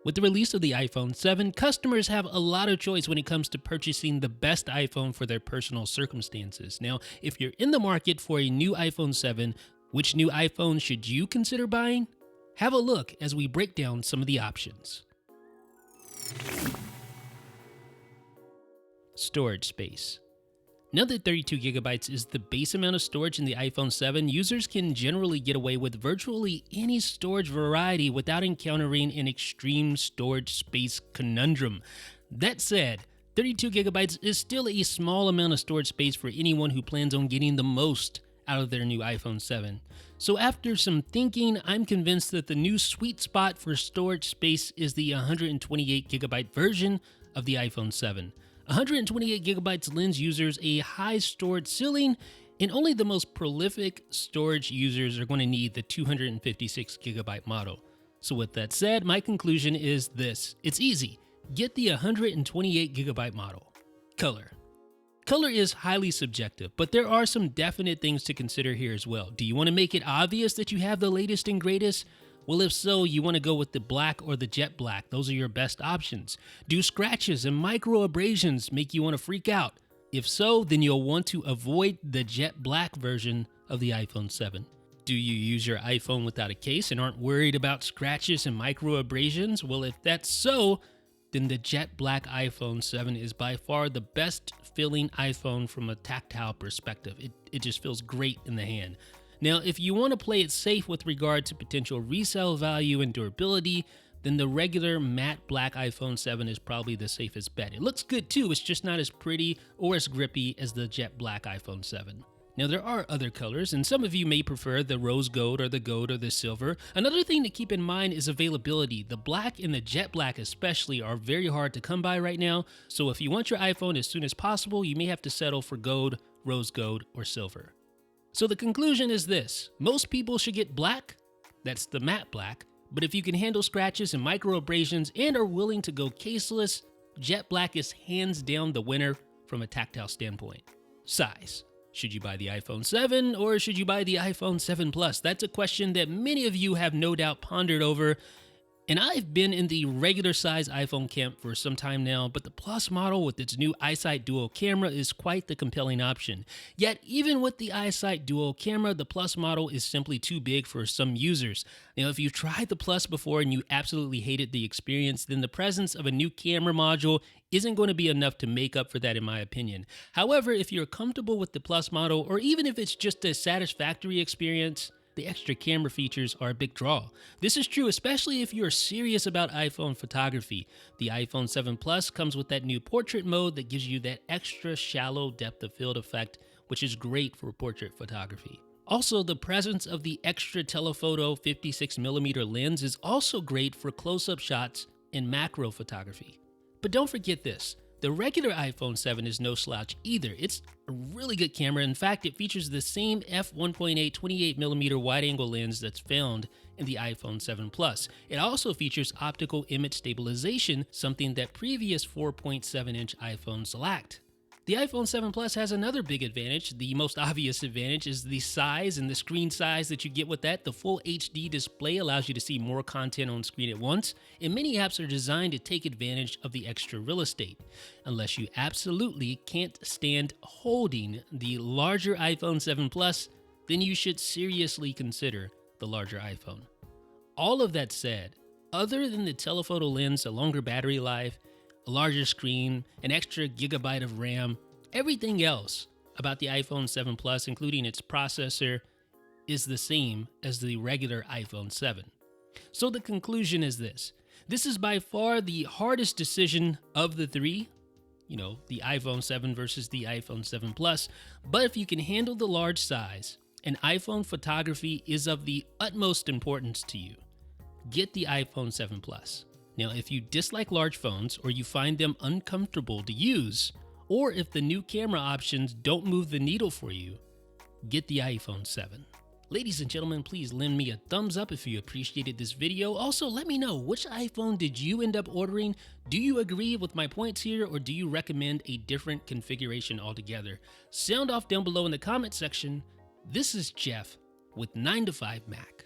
With the release of the iPhone 7, customers have a lot of choice when it comes to purchasing the best iPhone for their personal circumstances. Now, if you're in the market for a new iPhone 7, which new iPhone should you consider buying? Have a look as we break down some of the options. Storage space. Now that 32 gigabytes is the base amount of storage in the iPhone 7, users can generally get away with virtually any storage variety without encountering an extreme storage space conundrum. That said, 32 gigabytes is still a small amount of storage space for anyone who plans on getting the most out of their new iPhone 7. So after some thinking, I'm convinced that the new sweet spot for storage space is the 128 gigabyte version of the iPhone 7. 128 gigabytes lends users a high storage ceiling, and only the most prolific storage users are going to need the 256 gigabyte model. So with that said, my conclusion is this: it's easy. Get the 128 gigabyte model. Color. Color is highly subjective, but there are some definite things to consider here as well. Do you want to make it obvious that you have the latest and greatest? Well, if so, you want to go with the black or the jet black. Those are your best options. Do scratches and micro abrasions make you want to freak out? If so, then you'll want to avoid the jet black version of the iPhone 7. Do you use your iPhone without a case and aren't worried about scratches and micro abrasions? Well, if that's so, then the jet black iPhone 7 is by far the best feeling iPhone from a tactile perspective. It just feels great in the hand. Now, if you want to play it safe with regard to potential resale value and durability, then the regular matte black iPhone 7 is probably the safest bet. It looks good too, it's just not as pretty or as grippy as the jet black iPhone 7. Now, there are other colors, and some of you may prefer the rose gold or the silver. Another thing to keep in mind is availability. The black and the jet black especially are very hard to come by right now, so if you want your iPhone as soon as possible, you may have to settle for gold, rose gold, or silver. So the conclusion is this: most people should get black, that's the matte black, but if you can handle scratches and micro abrasions and are willing to go caseless, jet black is hands down the winner from a tactile standpoint. Size. Should you buy the iPhone 7 or should you buy the iPhone 7 Plus? That's a question that many of you have no doubt pondered over. And I've been in the regular size iPhone camp for some time now, but the Plus model with its new iSight dual camera is quite the compelling option. Yet, even with the iSight dual camera, the Plus model is simply too big for some users. Now, if you've tried the Plus before and you absolutely hated the experience, then the presence of a new camera module isn't going to be enough to make up for that, in my opinion. However, if you're comfortable with the Plus model, or even if it's just a satisfactory experience, the extra camera features are a big draw. This is true especially if you're serious about iPhone photography. The iPhone 7 Plus comes with that new portrait mode that gives you that extra shallow depth of field effect, which is great for portrait photography. Also, the presence of the extra telephoto 56mm lens is also great for close-up shots and macro photography. But don't forget this: the regular iPhone 7 is no slouch either. It's a really good camera. In fact, it features the same f1.8 28mm wide-angle lens that's found in the iPhone 7 Plus. It also features optical image stabilization, something that previous 4.7-inch iPhones lacked. The iPhone 7 Plus has another big advantage. The most obvious advantage is the size and the screen size that you get with that. The full HD display allows you to see more content on screen at once, and many apps are designed to take advantage of the extra real estate. Unless you absolutely can't stand holding the larger iPhone 7 Plus, then you should seriously consider the larger iPhone. All of that said, other than the telephoto lens, a longer battery life, a larger screen, an extra gigabyte of RAM, everything else about the iPhone 7 Plus, including its processor, is the same as the regular iPhone 7. So the conclusion is this: this is by far the hardest decision of the three, the iPhone 7 versus the iPhone 7 Plus, but if you can handle the large size and iPhone photography is of the utmost importance to you, get the iPhone 7 Plus. Now, if you dislike large phones or you find them uncomfortable to use, or if the new camera options don't move the needle for you, get the iPhone 7. Ladies and gentlemen, please lend me a thumbs up if you appreciated this video. Also, let me know, which iPhone did you end up ordering? Do you agree with my points here, or do you recommend a different configuration altogether? Sound off down below in the comment section. This is Jeff with 9 to 5 Mac.